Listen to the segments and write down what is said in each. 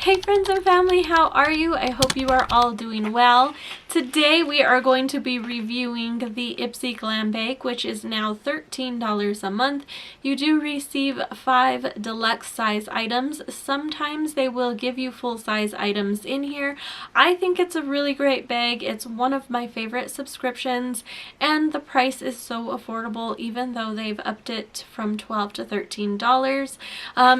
Hey friends and family, how are you? I hope you are all doing well. Today we are going to be reviewing the Ipsy Glam bag, which is now $13 a month. You do receive 5 deluxe size items. Sometimes they will give you full size items in here. I think it's a really great bag. It's one of my favorite subscriptions and the price is so affordable even though they've upped it from $12 to $13.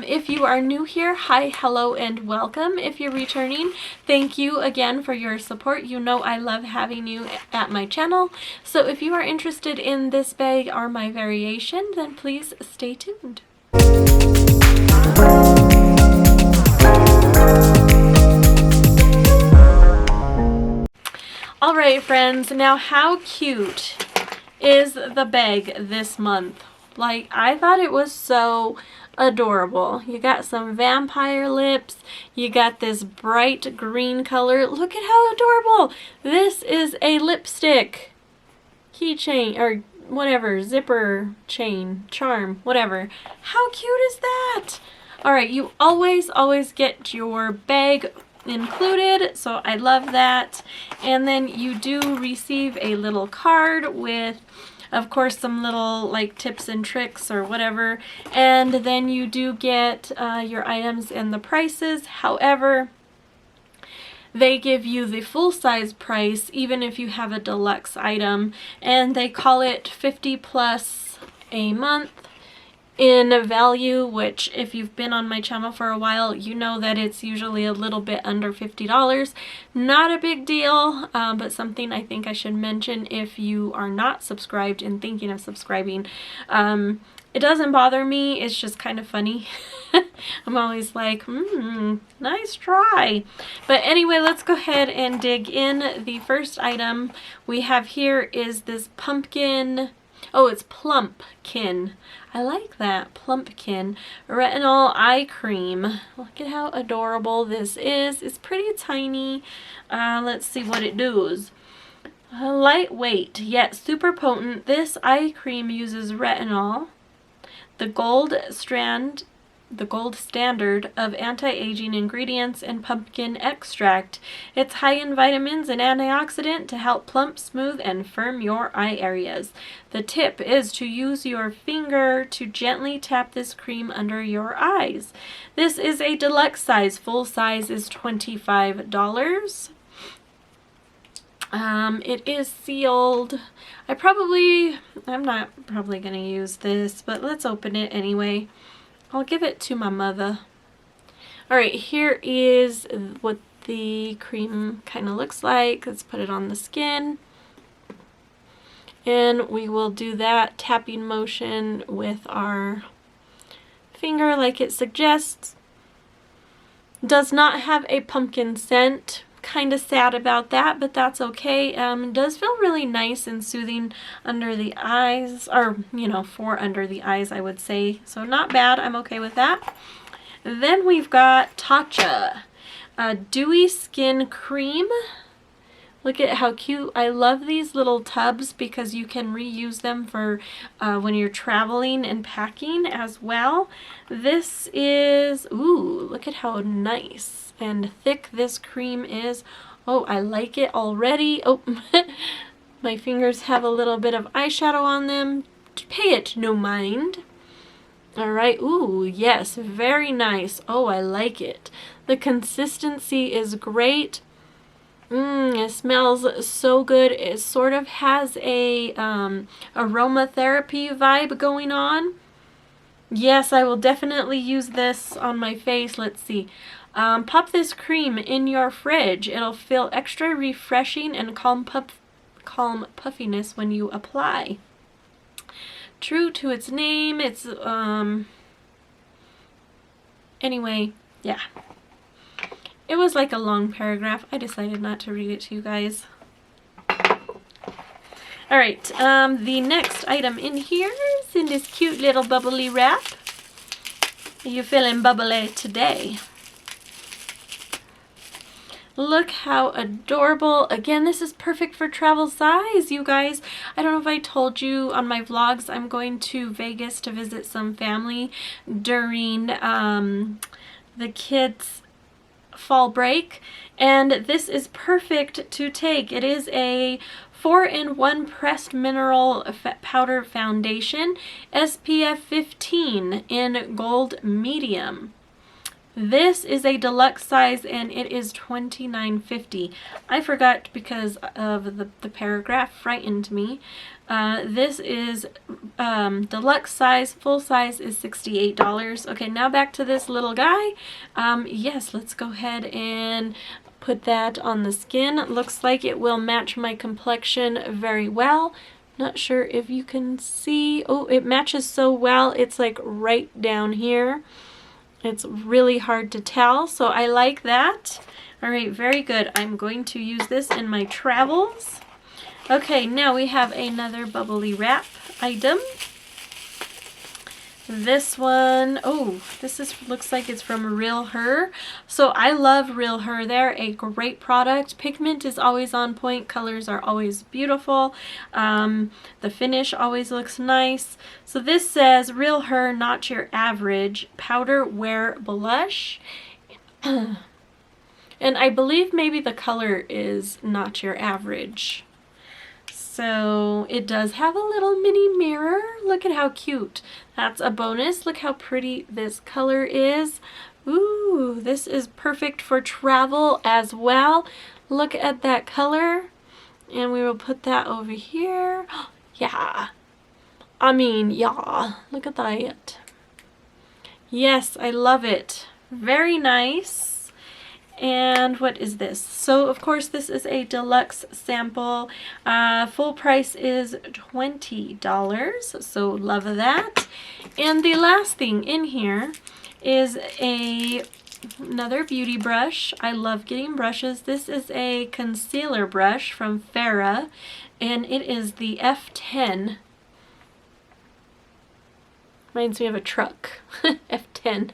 If you are new here, hi, hello, and welcome. If you're returning, thank you again for your support. You know I love having you at my channel. So if you are interested in this bag or my variation, then please stay tuned. Alright friends, now how cute is the bag this month? Like, I thought it was so adorable. You got some vampire lips, you got this bright green color. Look at how adorable. This is a lipstick keychain or whatever, zipper chain, charm, whatever. How cute is that? Alright, you always get your bag included, so I love that. And then you do receive a little card with, of course, some little like tips and tricks or whatever, and then you do get your items and the prices. However, they give you the full size price even if you have a deluxe item, and they call it 50 plus a month in value, which if you've been on my channel for a while, you know that it's usually a little bit under $50. Not a big deal, but something I think I should mention if you are not subscribed and thinking of subscribing. It doesn't bother me, it's just kind of funny. I'm always like, nice try. But anyway, let's go ahead and dig in. The first item we have here is this pumpkin. Oh, it's Plumpkin. I like that. Plumpkin retinol eye cream. Look at how adorable this is. It's pretty tiny. Let's see what it does. Lightweight yet super potent. This eye cream uses retinol, the gold standard of anti-aging ingredients, and pumpkin extract. It's high in vitamins and antioxidant to help plump, smooth, and firm your eye areas. The tip is to use your finger to gently tap this cream under your eyes. This is a deluxe size. Full size is $25. It is sealed. I'm not probably gonna use this, but let's open it anyway. I'll give it to my mother. Alright, here is what the cream kind of looks like. Let's put it on the skin. And we will do that tapping motion with our finger like it suggests. Does not have a pumpkin scent. Kind of sad about that, but that's okay. It does feel really nice and soothing under the eyes, or for under the eyes, I would say. So not bad. I'm okay with that. Then we've got Tatcha, a dewy skin cream. Look at how cute. I love these little tubs because you can reuse them for when you're traveling and packing as well. This is, ooh, look at how nice and thick this cream is. Oh, I like it already. Oh, my fingers have a little bit of eyeshadow on them. Pay it no mind. Alright, ooh, yes, very nice. Oh, I like it. The consistency is great. It smells so good. It sort of has a aromatherapy vibe going on. Yes, I will definitely use this on my face. Let's see. Pop this cream in your fridge. It'll feel extra refreshing and calm puffiness when you apply. True to its name, it's anyway, yeah. It was like a long paragraph. I decided not to read it to you guys. Alright, the next item in here is in this cute little bubbly wrap. Are you feeling bubbly today? Look how adorable. Again, this is perfect for travel size, you guys. I don't know if I told you on my vlogs, I'm going to Vegas to visit some family during the kids' fall break, and this is perfect to take. It is a 4-in-1 pressed mineral powder foundation, SPF 15 in gold medium. This is a deluxe size and it is $29.50. I forgot because of the paragraph frightened me. This is deluxe size, full size is $68. Okay, now back to this little guy. Yes, let's go ahead and put that on the skin. Looks like it will match my complexion very well. Not sure if you can see. Oh, it matches so well. It's like right down here. It's really hard to tell, so I like that. All right, very good. I'm going to use this in my travels. Okay, now we have another bubbly wrap item. This one, oh, looks like it's from Real Her. So I love Real Her. They're a great product. Pigment is always on point. Colors are always beautiful. The finish always looks nice. So this says Real Her, not your average powder wear blush. And I believe maybe the color is not your average. So it does have a little mini mirror. Look at how cute. That's a bonus. Look how pretty this color is. Ooh, this is perfect for travel as well. Look at that color. And we will put that over here. Yeah. I mean, yeah. Look at that. Yes, I love it. Very nice. And what is this? So of course this is a deluxe sample. Full price is $20, so love that. And the last thing in here is another beauty brush. I love getting brushes. This is a concealer brush from Farrah, and it is the F10. Reminds me of a truck. F10.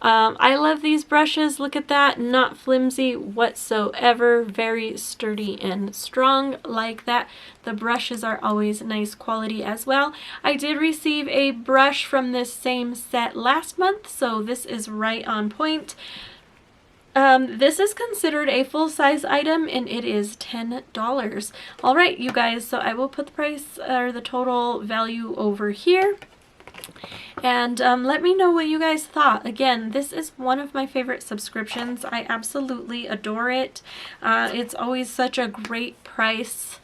I love these brushes. Look at that. Not flimsy whatsoever. Very sturdy and strong like that. The brushes are always nice quality as well. I did receive a brush from this same set last month, so this is right on point. This is considered a full-size item and it is $10. All right, you guys, so I will put the price or the total value over here. And let me know what you guys thought. Again, this is one of my favorite subscriptions. I absolutely adore it. It's always such a great price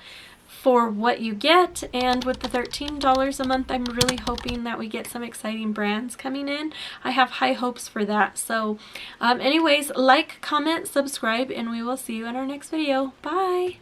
for what you get, and with the $13 a month, I'm really hoping that we get some exciting brands coming in. I have high hopes for that. So anyways, like, comment, subscribe, and we will see you in our next video. Bye!